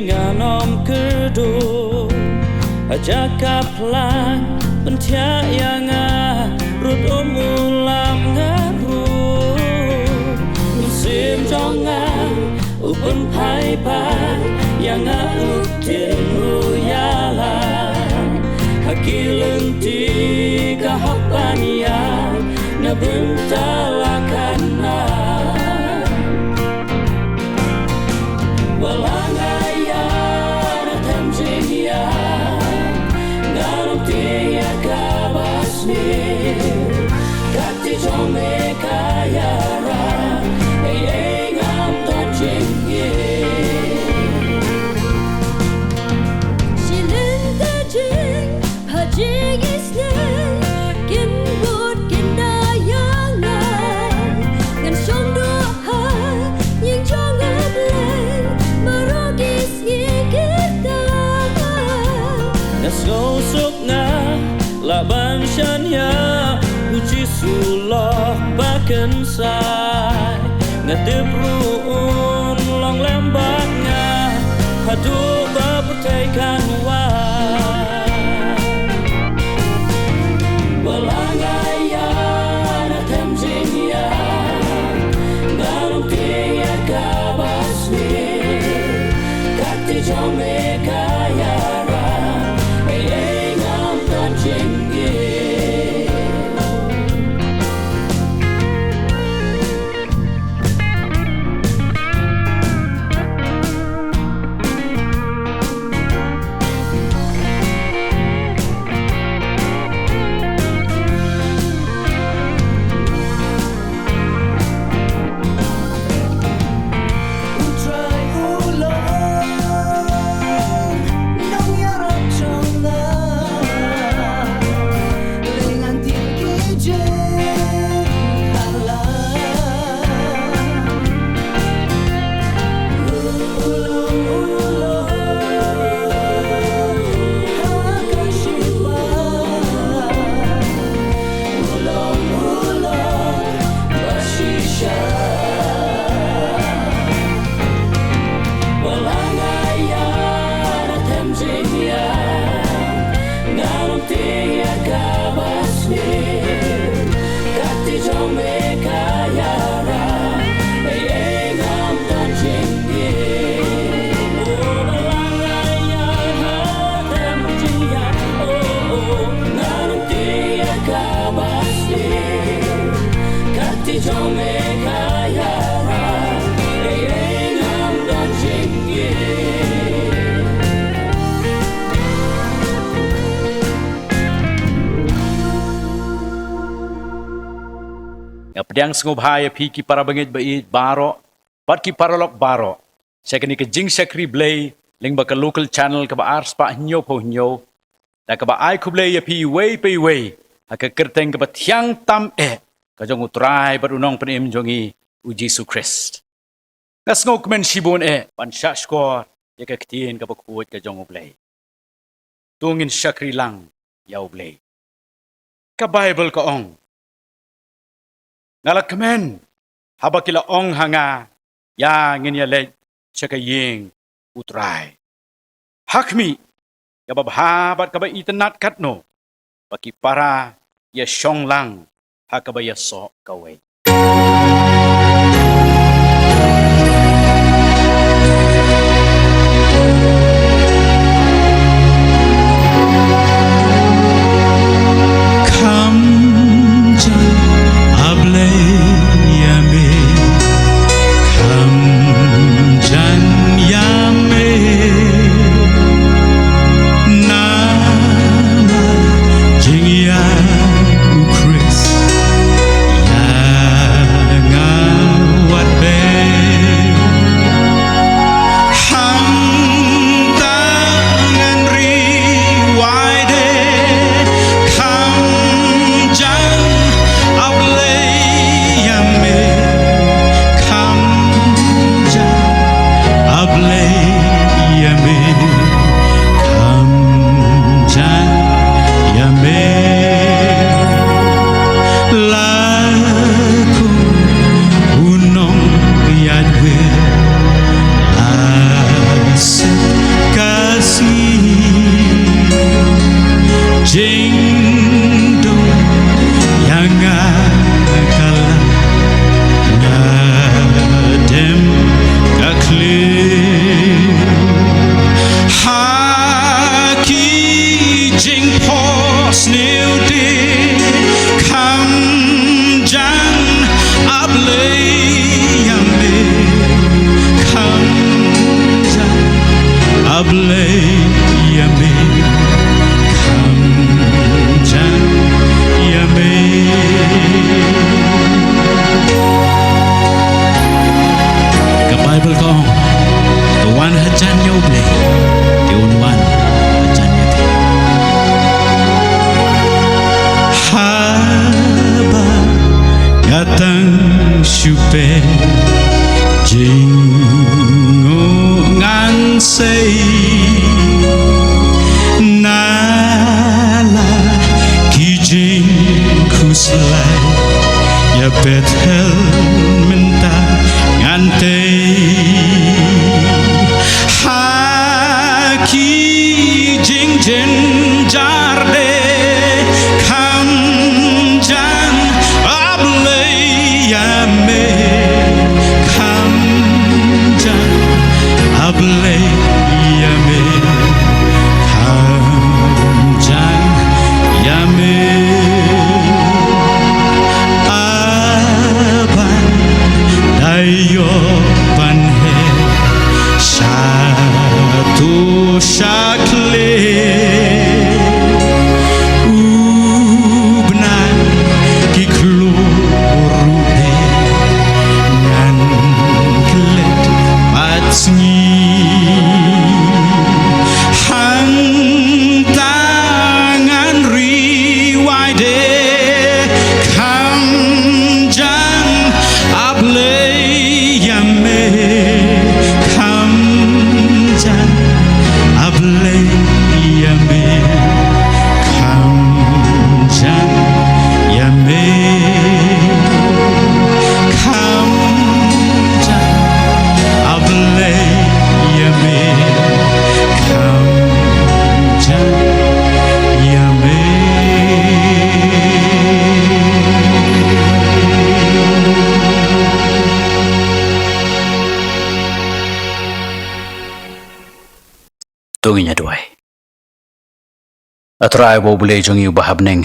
nganom kerdo Ajaka pelan pentia yang rut umulam ngaru Musim jongan upun pai pai yang uktin uyalan Hakilenti kahapanian nabentalakan Laban syanya uji sulok baken sai ngatip ruun long lembaknya hadu berpertaikan Belangayan atem jinya Ngalung tiya kabasni Kati jome kayara ngam tajing Pedang sengubhaya pi ki para bangit bait baro pat ki paralok baro sekani ke jing sekri blay ling ba ka local channel ka ba ars pa hnyo po hnyo da ka ba ai ku blay ya pi way ka kerteng ka ba thiang tam ka jong utrai ba unong penim jongi u Jesu Christ kas ngok men shibon pan sha skor ya ka ktien ka ba kuot ka jong blay tungin sakri lang yaw blay ka Bible ka ong Ngalakmen, habakila ong hanga, ya nginyalet saka ying utray. Hakmi, kababhabat kaba itanat katno, baki para ya syong lang, hakaba ya so kaway. ablay yame kamjan yame ka Bible ko tuan hajan yo blay tiun wan hajan yate haba gatang syupe jingungan say nala kijing kuslay ya Bethel minta ngante haki jing jen jarde kam jan ablay yame ablay yame kamjan yame aban dayo banhe satu shakle ubna kiklu rube nan klet patsni tunginya duai atrai bo bule jongi bahab neng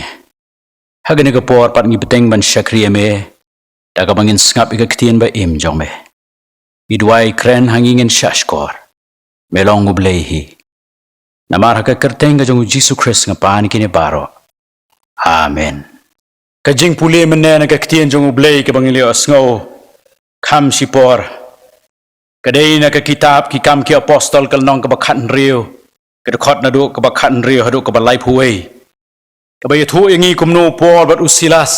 hagani ka por pat ngi beteng ban syakri me daga bangin ngap ika ktien ba im jong me idwai kren hangingen shashkor melong bule hi namar ka kerteng ga jong Jesus Christ ngapan kini baro amen ka jing pule menen ka ktien jong bule ka bangili osngo kham sipor kadai na ka kitab ki kam ki apostol kal nong ka bakhan riu ka khot na du ka bakhan riu hadu ka balai phuai ka bay thu yangi kumno por bat usilas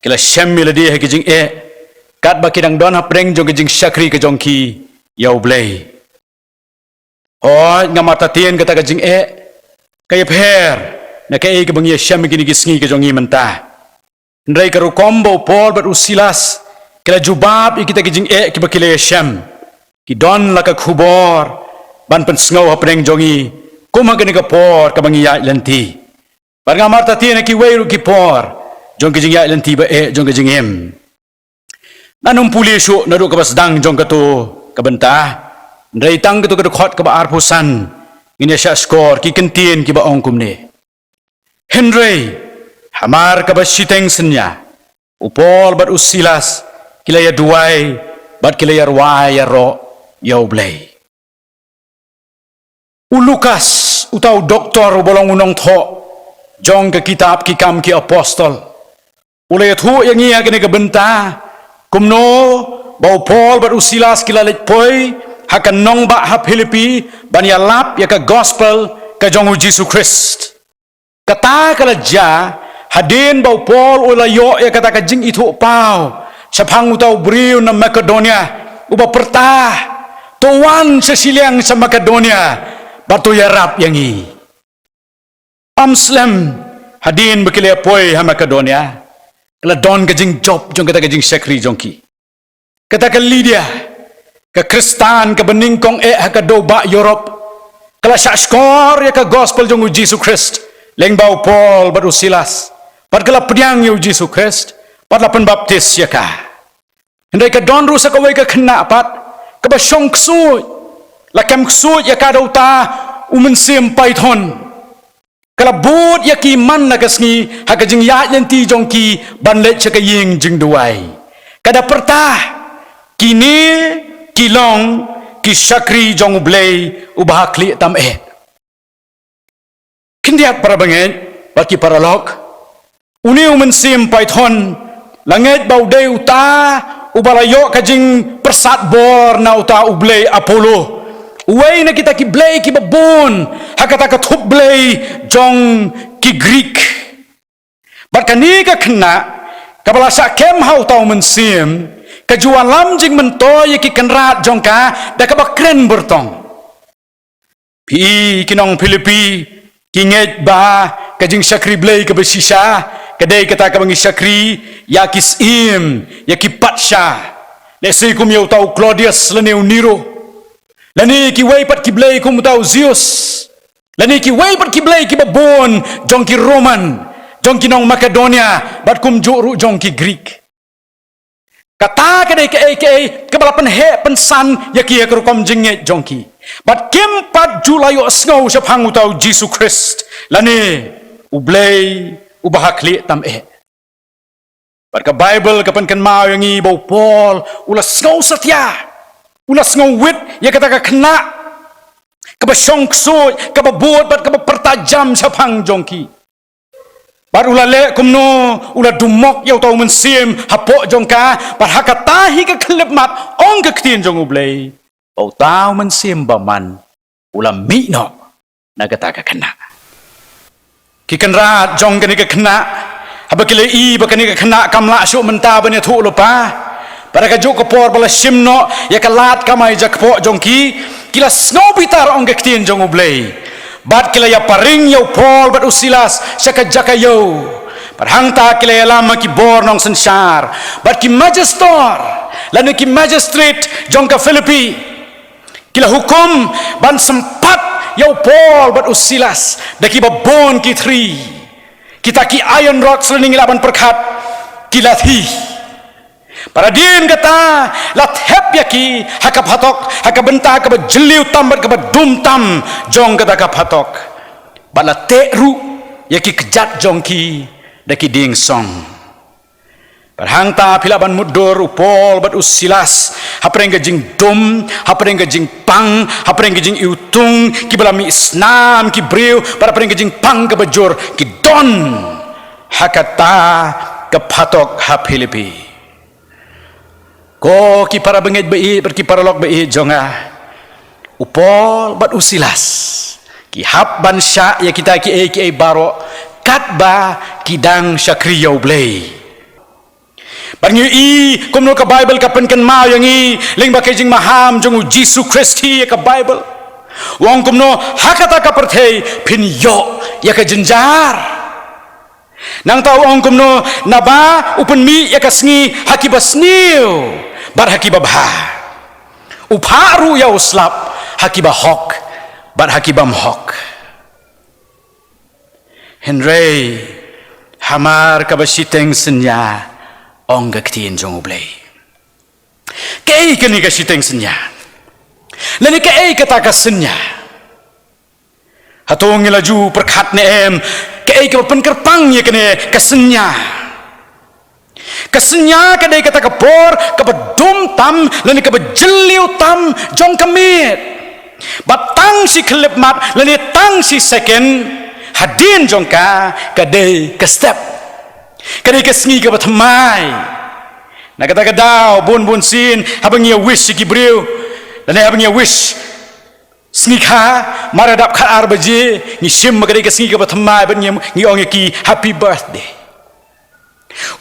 kila shammi ladi ha ki jing e kat ba kidang don ha preng jong jing syakri ka jong ki yau blai o ngamata tien ka ta ka jing e ka ye pher na ka e ka bang ye shammi ki ni gisngi ka jong i menta ndrai ka ru combo por bat usilas kila jubab ikita ki jing e ki ba kila sham ki don la ka khubor ban pen sngo ha preng jongi kuma ka por ka bangi ya lenti par nga marta tiene ki weiru ki por jong ki jing ya lenti ba e jong ki jing em nanum puli shu na ru ka bas dang jong ka to ka benta ndai tang ka to ka khot ka ba ar phusan ine sha skor ki kentien ki ba ong kumne henry hamar ka ba siteng senya upol bat usilas kilaya duai bat kilaya ruai ya ro yau blay ulukas utau doktor bolong unong tho jong ke kitab ki kam ki apostol ulay thu yang iya kene ke benta kumno bau pol bat usilas kilalit poi hakan nong ba ha Filipi ban ya lap ya ka gospel ka jong Jesus Christ kata kala ja hadin bau pol ulayo ya kata ka jing itu pau sapang utau briu na Makedonia uba pertah tuan sesiliang sa Makedonia batu yarap yang i amslam hadin bekile poi ha Makedonia kala don gajing job jong kata gajing sekri jongki kata ka Lydia ka Kristan ka beningkong e ha ka doba Europe kala syashkor ya ka gospel jong Jesus Christ leng bau Paul batu silas pat kala pediang yu Jesus Christ pat la penbaptis ya ka hendai ka don rusa ka wei ka kena pat ka ba syong ksui la kam ksui ya ka dauta umen sim paithon kala bud ya ki man na kasngi ha ka jing ya lenti jong ki ban le cha ka ying jing duai kada pertah kini kilong ki syakri jong ublay ubahakli tam Kindiat para bangit, baki para lok. Uni umensim paithon, langit bauday uta, ubalayo kajing persat bor na uta ublay Apollo. Uway na kita ki blay ki babon, hakata ka thup blay jong ki Greek. Bat kani ka kena, kabala sa kem hau tau mensim, kajuan lam jing mentoy ki kenrat jong ka, da ka bakren bertong. Pi kinong Filipi, kinget ba kajing syakri blay ka besisa, kadai kata ka bangi syakri, yakis im, yakipat sya. Lesay kum yaw tau Claudius laneu Nero. Lani ki way pat ki blay kum tau Zeus. Lani ki way pat ki blay ki babon jong ki Roman, jong ki nong Makedonia, bat kum juru jong ki Greek. Kata kadai ke kabalapan he pensan yaki yakrukom jinget jong ki. Bat kempat julayo sngau sapang utau Jesus Christ. Lani ublay ubahakli tam Bat ka Bible kapan kan mau yang i bau Paul ulas sngau satya. Ulas sngau wit ya kata ka kena. Ka basong ksoi, ka babot bat ka pertajam sapang jongki. Bat ulale kumno ula dumok yau tau mensim hapok jongka bat hakatahi ka klip mat ong ka ktien jong ublay. Bau tau mensim baman ulam mino nagata ka kena. Kikenrat jong kani ka kena habakile i bakani ka kena kamla syuk menta banya thu lupa. Para ka juk por bala simno ya kalat kamai jakpo jong ki kila snow bitar ong ka ktien jong ublay. Bat kila ya paring yau Paul bat usilas syaka jakayo. Parhangta kila ya lama ki bor nong sensar. Bat ki magister lani ki magistrate jong ka Filipi. Kila hukum ban sempat yau Paul bat usilas daki babon ki tri. Kita ki iron rock selening laban perkat kila thi. Para din kata lat hep yaki hakap hatok hakap benta ka jeliu tam bat ka dum tam jong kata ka hatok. Bala teru yaki kejat jong ki daki ding song. Parhangta pilaban mudur upol bat usilas hapreng gajing dum hapreng gajing pang hapreng gajing iutung ki balami isnam ki breu para preng gajing pang ke bajur ki don hakata ke patok ha Filipi ko ki para bengit bei per ki para lok bei jonga upol bat usilas ki hap ban sya ya kita ki baro katba kidang syakriyo blay. Banyu i kumno ka Bible kapan kan mau yang i ling bakajing maham jong Jesus Christi ka Bible. Wong kumno hakata ka perthei pin yo ya ka jenjar. Nang tau wong kumno naba upen mi ya ka sngi hakibasniu bar hakibabha. Uparu ya uslap hakibahok bar hakibam hok. Henry hamar ka basiteng senya ong gaktiin jong ublay. Kay kani ka siteng senya. Lani kay kata ka senya. Hatong ilaju perkat ne em kay ka penkerpang ye kene ka senya. Ka senya kadai kata ka por ka bedum tam lani ka bejeliu tam jong kamit. Batang si klip mat lani tang si second hadin jong ka kadai ka step. Kadai kesngi ka batmai. Na kata daw bun sin habang ya wish ki breu. Dan habang ya wish sngi ka maradap ka arbaje ni sim kadai kesngi ka batmai ban ni ong ki happy birthday.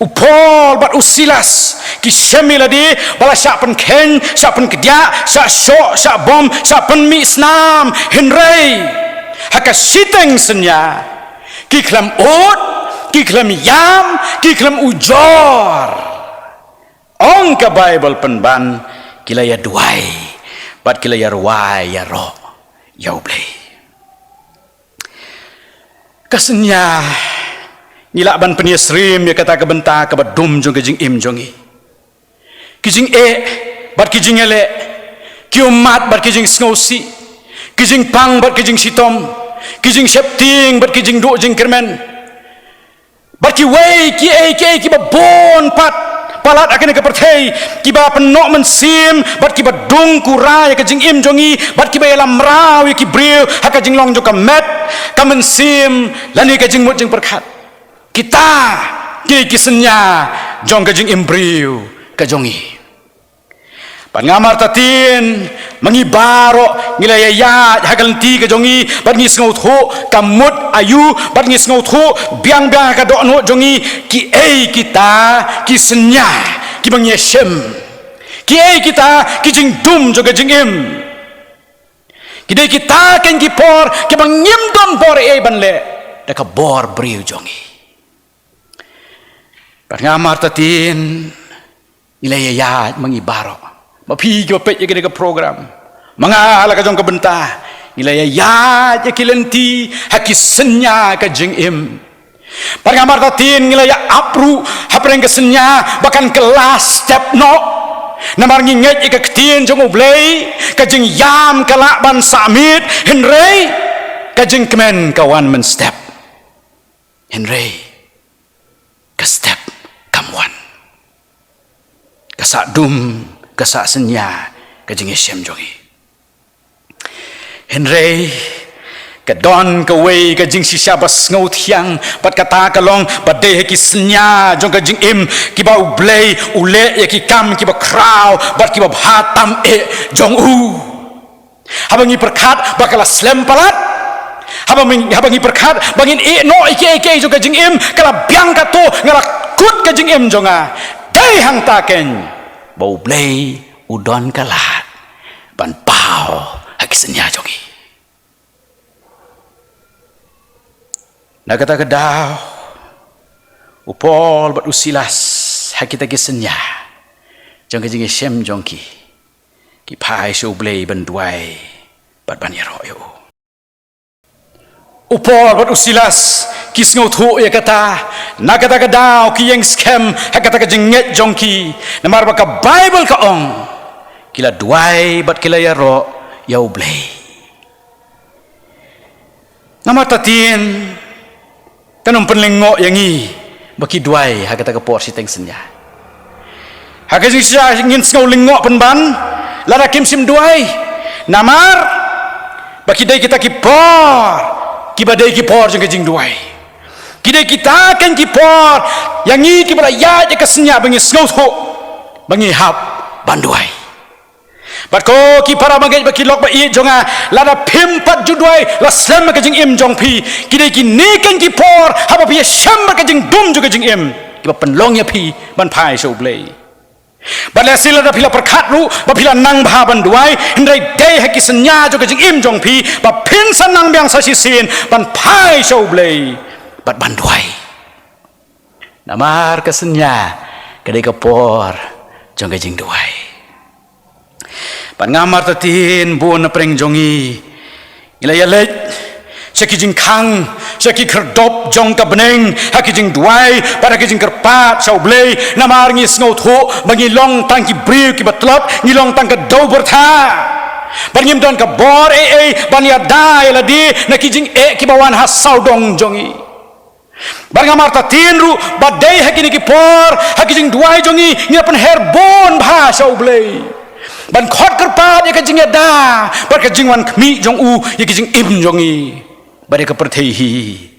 Upol bat usilas ki semila di bala sya pen ken sya pen kedya sya syok sya bom sya pen mi isnam henrei haka siteng senya ki klam ot ki klam yam ki klam ujor ong ka Bible penban kila ya duai bat kila ya ruai ya ro ya ublay kasenya nilak ban peniasrim ya kata ka benta ka badum jong kijing im jongi kijing bat kijing ele kiumat bat kijing sngosi kijing pang bat kijing sitom kijing septing bat kijing do jing kermen bat ki wei ki babon pat palat akan ke perthei kiba penok mensim bat kiba dung kurai ke jing im jongi bat kiba yalam raw ki briu haka jing long joka met ka mensim lani ke jing mut jing perkat kita ki kisenya jong ke jing im briu ke jongi pan ngamar tatin mangibaro ngilaya hagalti ke jongi bat ngis ngau tho kamut ayu bat ngis ngau tho biang ka dokno jongi ki kita ki senya ki bangyeshem ki kita ki jing dum joga jing im ki dei kita ken ki por ki bangyim dom por banle da ka bor briu jongi pan ngamar tatin ngilaya mangibaro mapi ke pet ke program mangala ka jong ka benta nilai ya je kilenti hakisenya ka jing im pargamar tatin nilai apru hapreng ke senya bahkan kelas step no namar nginget ke ketien jong ublei ka jing yam kala ban samit henry ka jing kemen kawan men step henry ka step kamwan ka sadum kesak senya ke jing Syam jongi Henry ke don ke wei ke jing sisya bas ngau thiang pat kata kalong badai ki senya jong ke jing im ki ba ublei ule ya ki kam ki ba kraw bat ki ba hatam jong habangi perkat bakala slam palat habangi perkat bangin no ike jong ke jing im kala biang kato ngala kut ke jing im jonga dai hang taken bau blei udon kalat ban pau hakisenya jogi nagata kedau upol bat usilas hakita kisenya jong ke Syam jongki ki pai so blei ban duai bat ban yaro yo upol bat usilas kis ngau thu ya kata nagata kadau ki yang scam hakata ka jenget jongki namar baka bible ka ong kila duai bat kila yaro yau blei namar tatin tanum penlengo yangi baki duai hakata ka por siteng senya hakata sisa ngin ngau lengo penban lara kim sim duai namar baki dai kita ki por kibadai ki por jeng jing duai kidai kita kan kipor yang ni kibala ya je kesenya bangi sngau tho bangi hap banduai batko ki para bangai baki lok ba i jonga lada pimpat juduai la sem ka jing im jong pi kidai ki ni kan kipor haba pi syam ka jing dum juga jing im kiba penlong ya pi ban pai so blei badla sila da pila perkat ru ba pila nang bha banduai hindai dei haki senya juga jing im jong pi ba pin san nang biang sa sisin ban pai so blei bat banduai namar kesenya kedai kepor jong ke jing duai pan ngamar tatin bun preng jongi ilaya lek seki jing kang seki kerdop jong ka beneng haki jing duai pada ki jing kerpat sau blei namar ngis ngau tho bangi long tang ki briu ki batlot ngilong tang ka dau bertha bangim don ka bor ban ya dai la di na ki jing ki bawan hasau dong jongi barngamar tatin ru badai hakini ki por hakijing duai jongi ngiapan herbon bhasa ublei ban khot kerpat ya kajing da bar kajing wan khmi jong u ya kajing im jongi bare ka perthei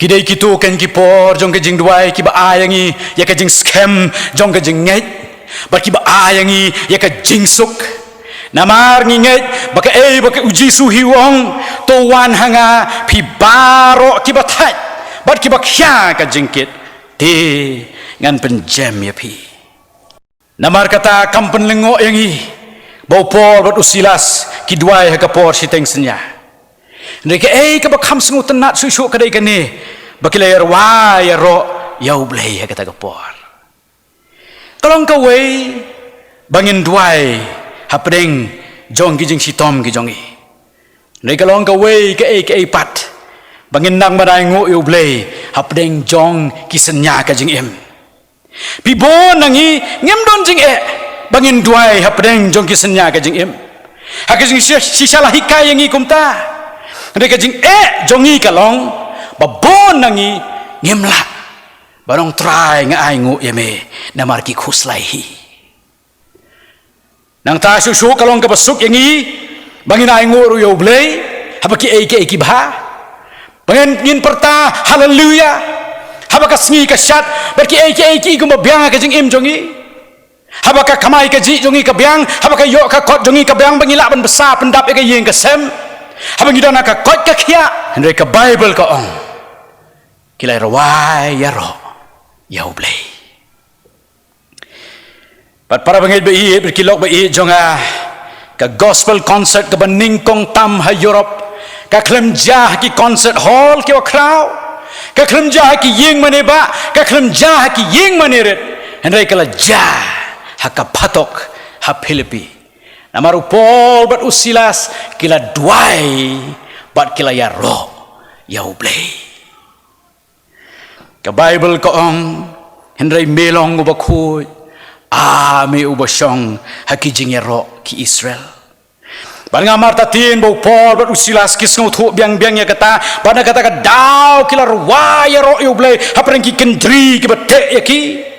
kidai kitu kan ki por jong kajing duai ki ba ayangi ya kajing scam jong kajing ngai bar ki ba ayangi ya kajing suk namar nginget baka baka uji suhi wong to wan hanga pi baro ki bathat bat ki bakya ka jingkit ti ngan penjam ya pi namar kata kampen lengo yangi bau por bat usilas ki duai ha ka por siteng senya ndeke ka bakam sengu tenat susu kadai kane bakilayar wa ya ro yau blei ha kata ka por kalong ka wei bangin duai hapring jong ki jing sitom ki jongi nei kalong ka wei ke pat bangin nang madai ngo yu blei hapdeng jong ki senya ka jing em pi bo nangi ngem don jing bangin duai hapdeng jong ki senya ka jing em ha ka jing sisala hikai yangi kumta nei ka jing jongi kalong ba bo nangi ngem la Barang try nga ay ngu yame namar ki khuslai hi. Nang ta su kalong ka basuk yang i bangin ay ngu ru yo blay habaki ay ki bha. Bangin ngin perta haleluya. Habaka sngi ka syat barki ay ki gum biang ka jing im jongi. Habaka kamai ka ji jongi ka biang, habaka yo ka kot jongi ka biang bangila ban besar pendap ka yeng ka sem. Habangi dana ka kot ka khia. Hendai ka Bible ka ong. Kilai rawai ya ro. Yau blay. Pat para bangit ba i berkilok ba i jonga ka gospel concert ka baning kong tam ha Europe. Ka klem jah ki concert hall ki wa crowd. Ka klem jah ki yeng mane ba, ka klem jah ki yeng mane ret. Hendai kala jah haka patok ha Filipi namaru Paul bat usilas kila duai bat kila ya ro ya ublay ka Bible ko ong hendrai melong uba khu me uba syong hakijing ya ro ki Israel ban ngamar tatin bo Paul bat usilas kis nguthu biang-biang ya kata bana kata ka daw kila ruwa ya ro ya ublay hapreng ki kendri ki bate ya ki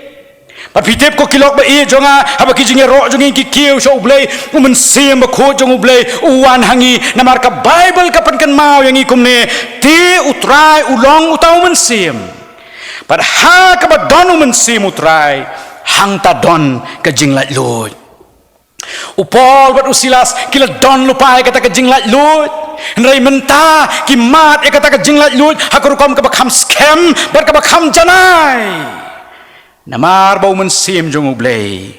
Pat pitip ko kilok ba i jonga haba ki jinge ro jongi ki kiu so ublay umen sim ba ko jong ublay uwan hangi namar ka Bible ka pankan mau yang ikum ne ti utrai ulong utau men sim pat ha ka ba don umen sim utrai hang ta don ka jinglat lut upol bat usilas kila don lupai kata ka jinglat lut nrai menta ki mat e kata ka jinglat lut hakurukom ka ba kham scam bar ka ba kham janai Namar bau mensim jong ublay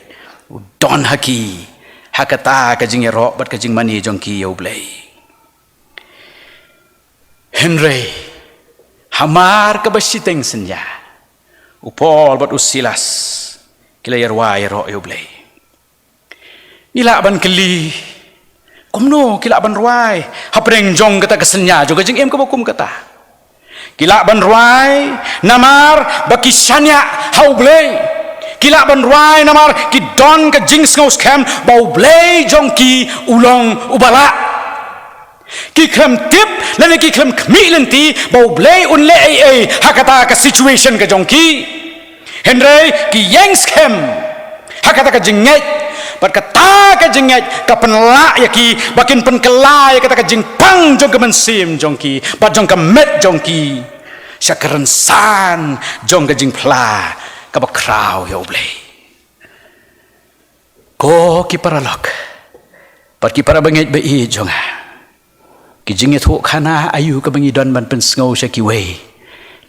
don haki hakata ka jing ero bat ka jing mani jong ki ublay Henry hamar ka basiteng senya upol bat usilas kila yerwa ero ublay nila ban keli kumno kila ban ruai hapreng jong kata ka senya jong ka jing em ka bokum kata Kila ban ruai namar baki syanya hau blay. Kila ban ruai namar ki don ka jings ngos kem bau blay jong ki ulong ubala. Ki klem tip lene ki klem kmi lenti bau blay unle ai hakata ka situation ka jong ki. Henry ki yengs kem hakata ka jinget pat kata ka jinget ka penla ya ki bakin penkela ya kata ka jingpang jong ka mensim jong ki pat jong ka met jong ki syakaran san jong ka jingpla ka bakraw ya ublay ko ki paralok pat ki para bangit ba i jong ki jinget ho khana ayu ka bangi don ban pen sngo sya ki we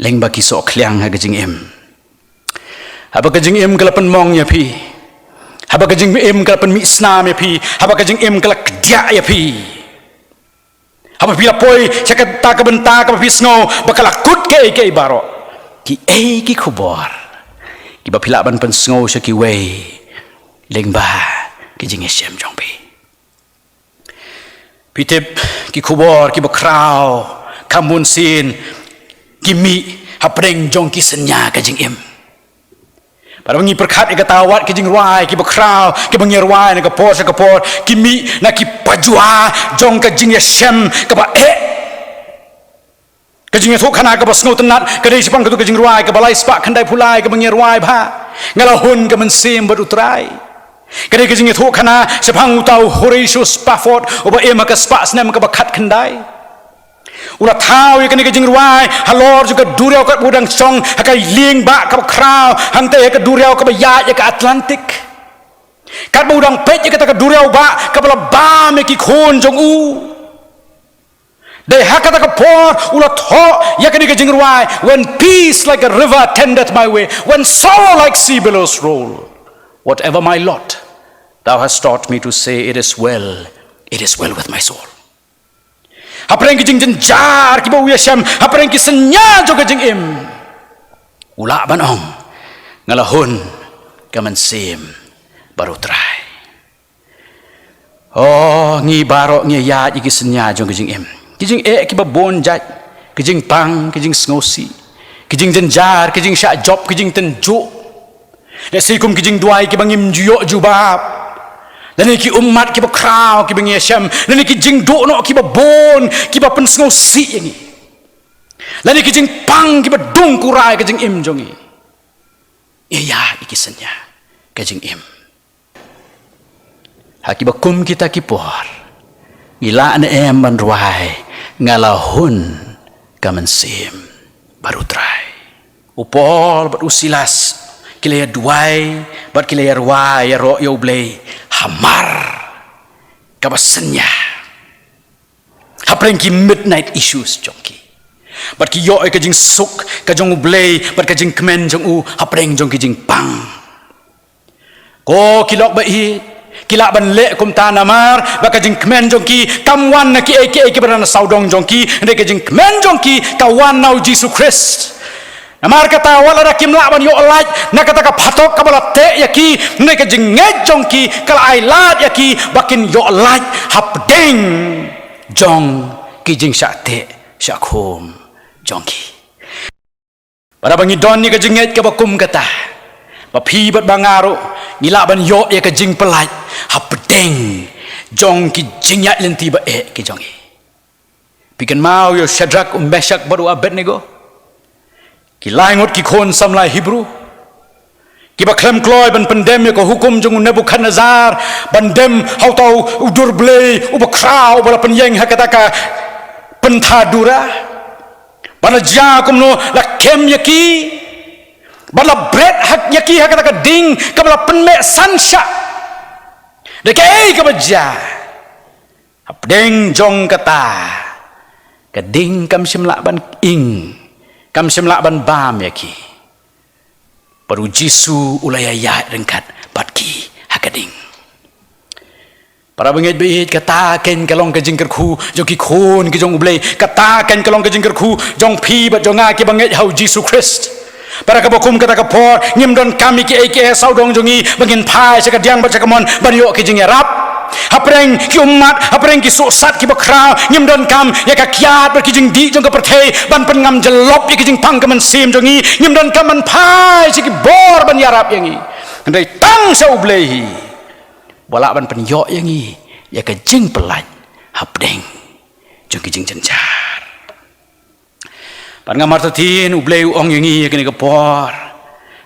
leng ba ki so klyang ha ka jing em haba ka jing em kala pen mong ya pi haba ka jing em kala pen mi snam ya pi haba ka jing em kala kdia ya pi haba pila poi saka ta ka benta ka pi sngo bakala kut ke baro ki ki khubor ki ba pila ban pen sngo sya ki we leng ba ki jing esem jong pi pitip ki khubor ki bakraw kamun sin ki mi hapreng jong ki senya ka jing em para bangi perkhat ke tawat ki jing ruai ki bakraw ki bangi ruai na ka por ki mi na ki pajua jong ka jing esem ka ba ka jing thok khana ka basngo tenat ka dei sipang ka tu ka jing ruai ka balai spak khandai phulai ka bangi ruai bha ngalahun ka mensim badutrai Kadai ka jing thok khana sepang utau Horatius Spafford oba ema ka spa snem ka bakhat khandai ula thau ka ni ka jing ruai halor juga duriau ka budang chong ka ling ba ka kraw hangte ka duriau ka ya ka Atlantic kat budang pet ka ta ka duriau ba ka bala ba me ki khon jong u dei hakata ka por ula tho ya ka ni ka jing ruai when peace like a river tendeth my way when sorrow like sea billows roll whatever my lot, thou hast taught me to say, it is well with my soul. Hapreng ki jing jar ki bau yasham, hapreng ki senya jo ka jing im. Ula banong ngalahun kaman sim baru try. Oh ngi baro ngi ya ki senya jo ka jing im. Ki jing ki babon jat, ki jing pang, ki jing sngosi, ki jing jar, ki jing sha job, ki jing tenju. Lesikum ki jing duai ki bangim juyok jubab lani ki umat ki bakraw ki bangi syam lani ki jing do no ki babon ki ba pen sngo si yangi lani ki jing pang ki badung kurai ki jing im jongi iya ikisanya kajing im haki bakum kita kipor gila na ban ruai ngalahun kamansim baru try upol bat usilas kilaya duai bat kilaya ruai ro yo blay hamar kabasanya hapreng ki midnight issues jongki bat ki yo ka jing suk ka jong blay bat ka jing kmen jong u hapreng jong ki jing pang ko kilok ba i kilak ban le kum ta namar ba ka jing kmen jong ki kamwan na ki ki barana saudong jong ki de ka jing kmen jong ki kawan nau Jesus Christ namar kata wala da kim la ban yo laj na kata ka phatok ka bala te yaki ne ka jing nge jong ki kala ai lat yaki bakin yo laj hapdeng jong ki jing sha te sha khum jong ki pada bangi don ni ka jing nge ka bakum kata ba phi bat bangaro ngila ban yo ya ka jing pelaj hapdeng jong ki jing ya lenti ba ki jong ki pikan mau yo Shadrach Meshach baru Abednego ki laingot ki khon samlai Hebrew ki ba klem kloy ban pandem ya ko hukum jong Nebukadnezar bandem hau tau udur blay uba krau bala penyeng hakata ka pentadura bala ja kumno la kem yaki bala bread hak yaki hakata ka ding ka bala penme sansha de kai ka baja apdeng jong kata ka ding kam simla ban ing kam simla ban bam yaki paru jisu ulaya ya rengkat batki hakading para bengit beit kata ken kalong ka jingker khu jong ki khon ki jong ublei kata ken kalong ka jingker khu jong phi ba jonga ki bangit hau Jesus Christ para ka bokum kata ka por ngim don kami ki eke saudong jongi bangin phai saka diang ba chakamon ban yo ki jing rap hapreng ki umat hapreng ki susat ki bakra ngim don kam ya ka kiat ba ki jing di jong ka perthei ban pen ngam jelop ya ki jing pang ka man sim jongi ngim don kam man phai siki bor ban yarap yangi ndai tang sa ublei wala ban pen yo yangi ya ka jing pelaj hapdeng jong ki jing jenjar pan ngamar tatin ublei ong yangi ya kini ka por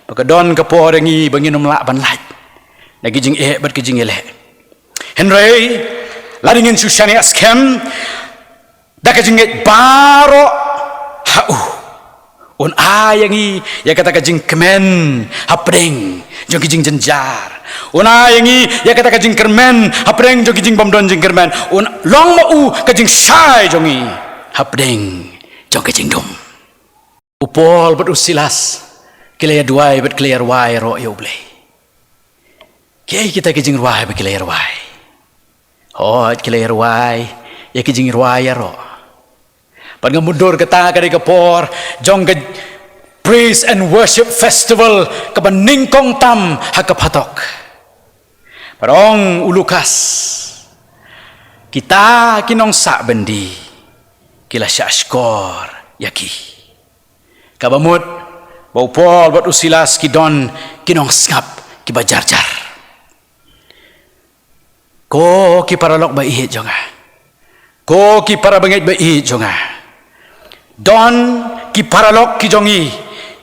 pakadon ka por yangi bangin umla ban laj na ki jing bat ki jing ele Henry ladingin sushani askem da ka jing baro hau un ayangi ya kata ka jing kemen hapdeng jong ki jing jenjar una yangi ya kata ka jing kermen hapreng jong ki jing bamdon jing kermen un long ma u ka jing shai jongi hapdeng jong ki jing dum upol bet usilas kilaya duai bet clear wai ro yo blei kei kita ki jing ruai bet clear wai hot clear wai ya ki jing ruai ro pan ngamundur kata ka ka por jong ka praise and worship festival ka baningkong tam hakapatok parong ulukas kita kinong sa bendi kila syashkor yaki kabamut bau pol bat usilas kidon kinong skap kibajarjar ko ki paralok ba ihit jonga ko ki para bangit ba ihit jonga don ki paralok ki jongi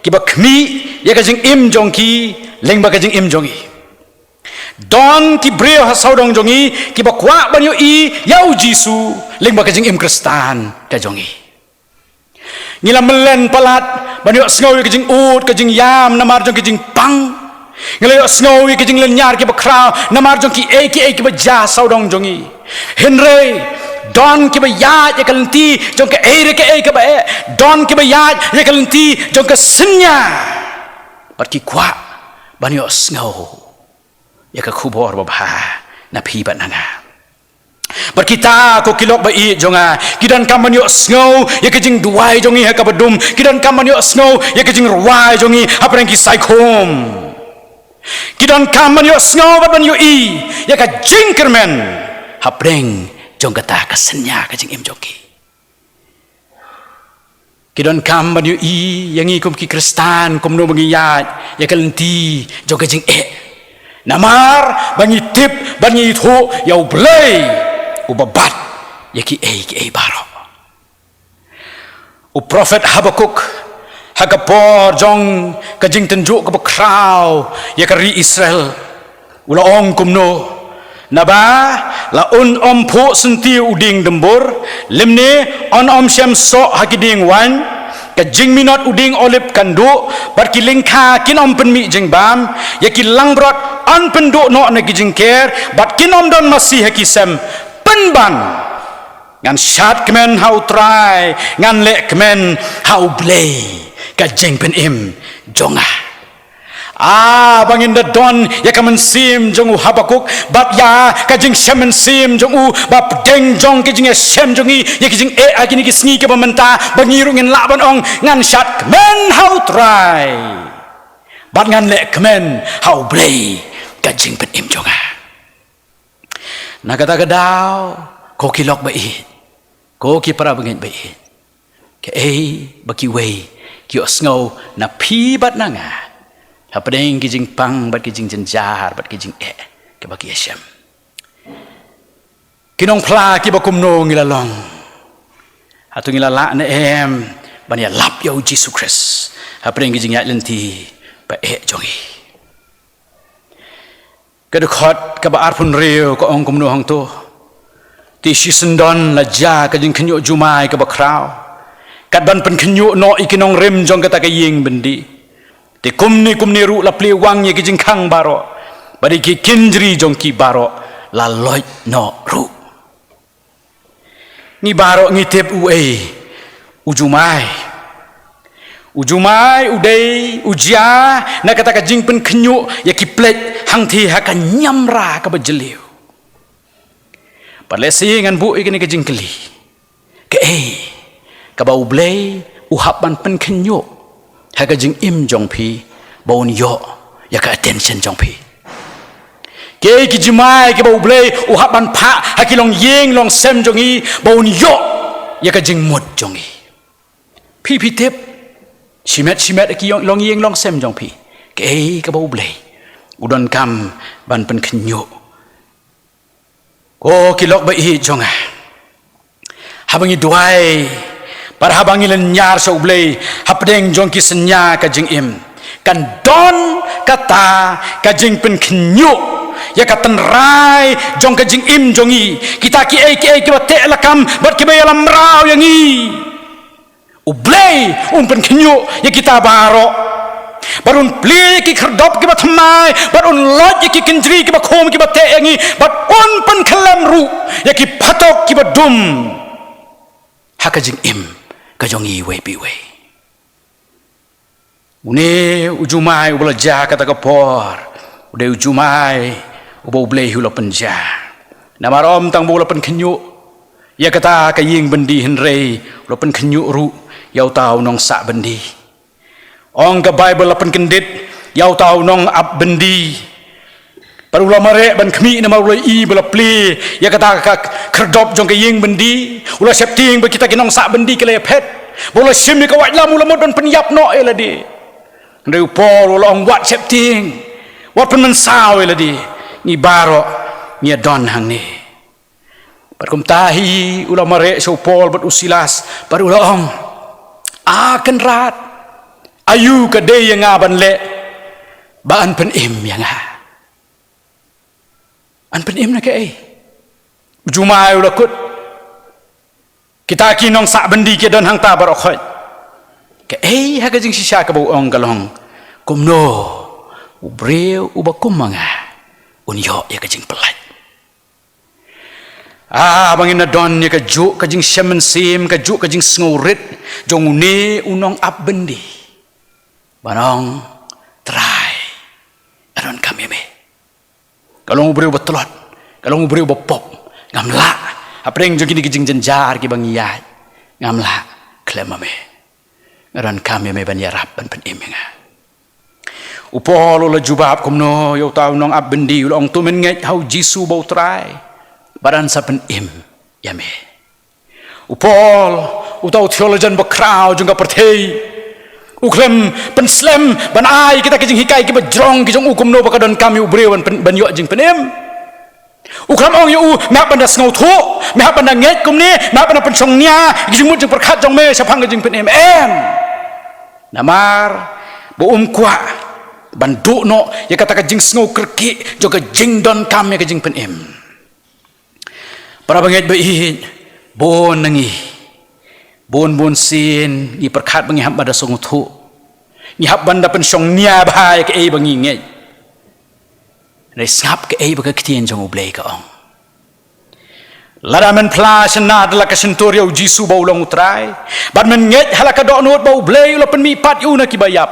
ki bakmi ya ka jing im jongki leng ba ka jing im jongi don ki brio ha saudong jongi ki bakwa ban yo i yau jisu leng ba ka jing im kristan ka jongi ngila melen palat ban yo sngow ka jing ut ka jing yam namar jong ki jing pang ngila yo sngow ka jing lenyar ki bakra namar jong ki ki ba ja saudong jongi henry don ki ba ya ya kalenti jong ka ke ba don ki ba ya ya kalenti jong ka senya par ki kwa ban yo sngow ya ka khubor ba bha na phi ba nanga par kita ko kilok ba i jonga kidan kaman yo sngow ya ka jing duai jongi ha ka badum kidan kaman yo sngow ya ka jing ruai jongi apreng ki saikhom kidan kaman yo sngow ba ban yo i ya ka jing kermen apreng jong kata ka senya ka jing im joki kidon kam ban yo i yang i kum ki kristan kum no bangi ya ka lenti jong ka jing namar bangi tip bangi tho yau blay ubabat yaki ki baro u prophet Habakuk hakapor jong kajing tenjuk ke kraw ya kari Israel ula ong kumno naba la om pho senti uding dembur lemne om syam so hakiding wan kajing minot uding olip kandu bar kilingkha kin om penmi jing bam ya kilang brot an pendu no na gijing ker bat kin om don masih hakisem penban ngan syat kemen hau try ngan lek kemen hau blay kajeng pen im jonga bangin da don ya kamen sim jongu Habakuk bat ya kajeng semen sim jongu bap deng jong kajeng sem jongi ya kajeng agini kisngi ke pementa bangiru ngin laban ong ngan syat kemen hau try bat ngan lek kemen hau blay kajeng pen im jonga nakata kadau ko kilok bait ko ki para bangin bait ke baki wei ki osngau na pi bat nanga hapadeng kijing pang bat kijing jenjar bat kijing ke baki Hashem kinong pla ki bakum no ngilalong hatu ngilala na ban ya lap yo Jesus Christ hapadeng kijing ya lenti ba jongi kadukot ka ba arpun reo ko ong kumno hang to ti sisendon la ja ka jing khnyo jumai ka bakraw kat ban pen khnyo no ikinong rem jong kata ka ying bendi ti kumni ru la ple wang ye ki jing khang baro bari ki kinjri jong ki baro la loi no ru ni baro ngi tep ujumai udai ujia na kata ka jing pen khnyo ya ki plek hang thi ha ka nyamra ka bajeliu palesi ngan bu ikini ke jingkeli ke ka bau blay uhap ban pen khnyo ha ka jing im jong pi bau yo ya ka attention jong pi ke ki jimai ke bau blay uhap ban pha ha ki long yeng long sem jong i bau yo ya ka jing mut jong i pi tip simet ki long yeng long sem jong pi ke ka bau blay udon kam ban pen khnyo ko kilok ba i jonga habangi duai para habangi len nyar so blay hapdeng jong ki senya ka jing im kan don kata ka jing pen khnyo ya ka tan rai jong ka jing im jongi kita ki ki te lakam bat ki bayalam raw yangi ublay pen khnyo ya kita baro barun pli ki khardop ki bathmai barun loj ki kinjri ki bakhom ki bate yangi bat on pan khalam ru ya ki phatok ki badum hakajing im ka jongi we pi we une ujumai ubla ja kata ka por ude ujumai ubo blei hu lopen ja namarom tang bo lopen khnyu ya kata ka ying bendi henrei lopen khnyu ru yau tau nong sa bendi ong ka Bible lapan kendit yau tau nong ab bendi parula mare ban khmi na marula i bela pli ya kata ka kherdop jong ka ying bendi ula septing ba kita kinong sa bendi ke le phet bola sim ka wat la mula modon penyap no eladi ndeu por ula ong wat septing wat pen men saw eladi ni baro ni don hang ni parkum tahi ula mare so pol bat usilas parula ong akan rat ayu ka de yang aban le ba an pen im yang an pen im na ke jumai ula kut kita kinong sa bendi ke don hang ta barokhat ke ha ka jing sisa ka bu ong galong kumno ubreu ubakum manga unyo ya ka jing pelat bangin na don ya ka juk ka jing semen sim ka juk ka jing sngurit jong ne unong ap bendi banong try aron kami me kalau ngobrol betelot kalau ngobrol bepop ngamla apreng jong kini kijing jenjar ki bangiyat ngamla klema me aron kami me ban yarap ban pen imenga upol la jubab kumno yo taw nong ab bendi ulong tu men ngai hau jisu bau try baran sa pen im yame upol utaw theologian bakraw jong ka perthei uklem penslem ban ai kita kijing hikai ki bajrong kijong ukum no bakadon kami ubrewan ban yo jing penem uklem ong yo na ban das ngau tho me ban da nget kum ni na ban pen chong nya kijing mut jing perkhat jong me sapang kijing penem Namar buum kwa banduk no ya kata ka jing sngo kerki jo ka jing don kam ya ka jing pen im. Para bangit bait bon nangi. Bon sin ni perkat bangi hab bada song thu. Ni hab banda pen song nia bahai ke bangi ngai. Rai sap ke ba ka ktien jong ublei ka ong. Lada men pla senad la ka sentorio jisu bau long utrai. Bad men nget hala ka do not bau blei lo pen mi pat yu na ki bayap.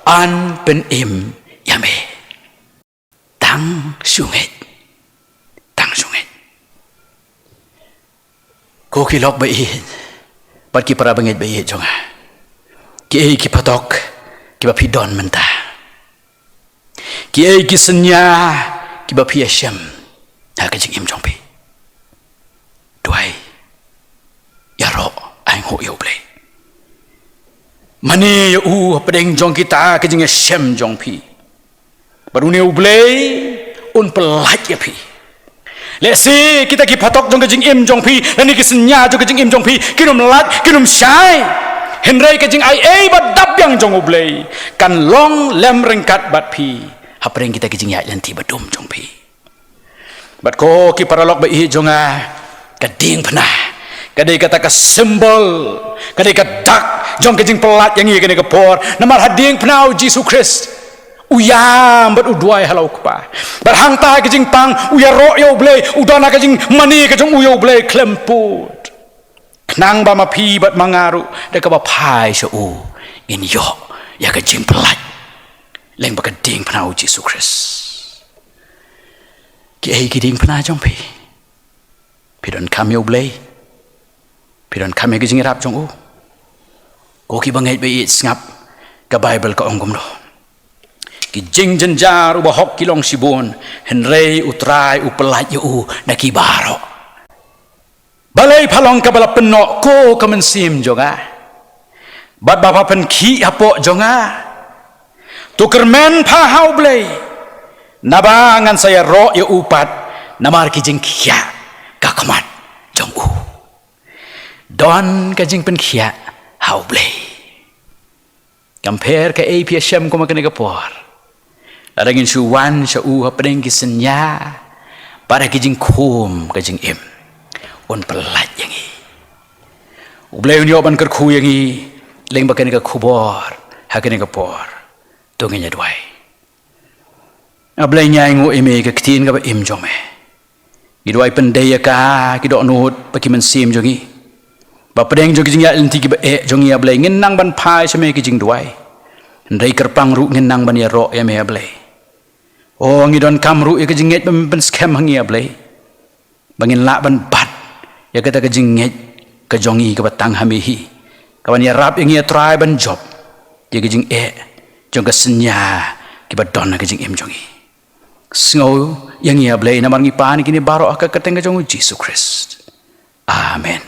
An pen im yame. Tang sunget. Tang sunget. Ko ki lok bait. Bad ki para bangit bait jonga. Ki ki patok ki ba pidon mentah. Ki ki senya ki ba pi Hashem. Ha ka jing im jong pi. Duai ya ro ai ho yo ble mani u pedeng jong kita ke jing Hashem jong pi baru ne u ble un pelat ya pi le si kita ki patok jong ke jing im jong pi dan ni ki senya jong ke jing im jong pi kinum lat kinum shai henrai ke jing ai ba dap yang jong u ble kan long lem rengkat bat pi ha pedeng kita ke jing ya lanti badum jong pi bat ko ki paralok ba i jonga kading pernah kadai kata ka simbol kadai ka dak jong kejing pelat yang ia kena kepor namar hading pernah Yesus Christ uyam bat udwai halau kpa berhang ta kejing pang uya ro yo ble udana kejing mani kejong uyo ble klemput knang ba mapi bat mangaru de ka ba pai so u in yo ya kejing pelat leng ba kading pernah Yesus Christ ki ai kiding pernah jong pi pidon kami ublay pidon kami ke jingirap jong u ko ki bangai be ngap ka Bible ka ongom do ki jing jenjar u bahok kilong sibon henrei utrai u pelat u na ki baro balai phalong ka bala penno ko ka mensim jonga bat bapa pen ki apo jonga tukermen pha hau blay nabangan saya ro ya upat namar ki jing kia kakumat jong u don ka jing pen khia hau blei compare ka APSM ko makane ka por adangin suwan sa u hapdeng ki senya para ki jing khum ka jing im on pelat yangi u blei nyo ban ker khu yangi leng bakane ka khubor hakane ka por tongenya dwai ablei nyai ngo eme ka ktin ka im jong me Gidwai pendaya ka kidok nut paki mensim jongi ba pedeng jongi jingya inti ki ba jongi ya blai ngenang ban pai same ki jing duai ndai kerpang ru ngenang ban ya ro ya me ya blai o ngidon kamru ya ki jinget ben scam hangi ya blai bangin la ban bat ya kata ki jinget ka jongi ka batang hamihi kawan ya rap yang ya try ban job ya ki jing jong ka senya ki ba don ka jing im jongi Snow yang ia blay namar ngipan kini baro aka ketengah jong Yesus Christ. Amen.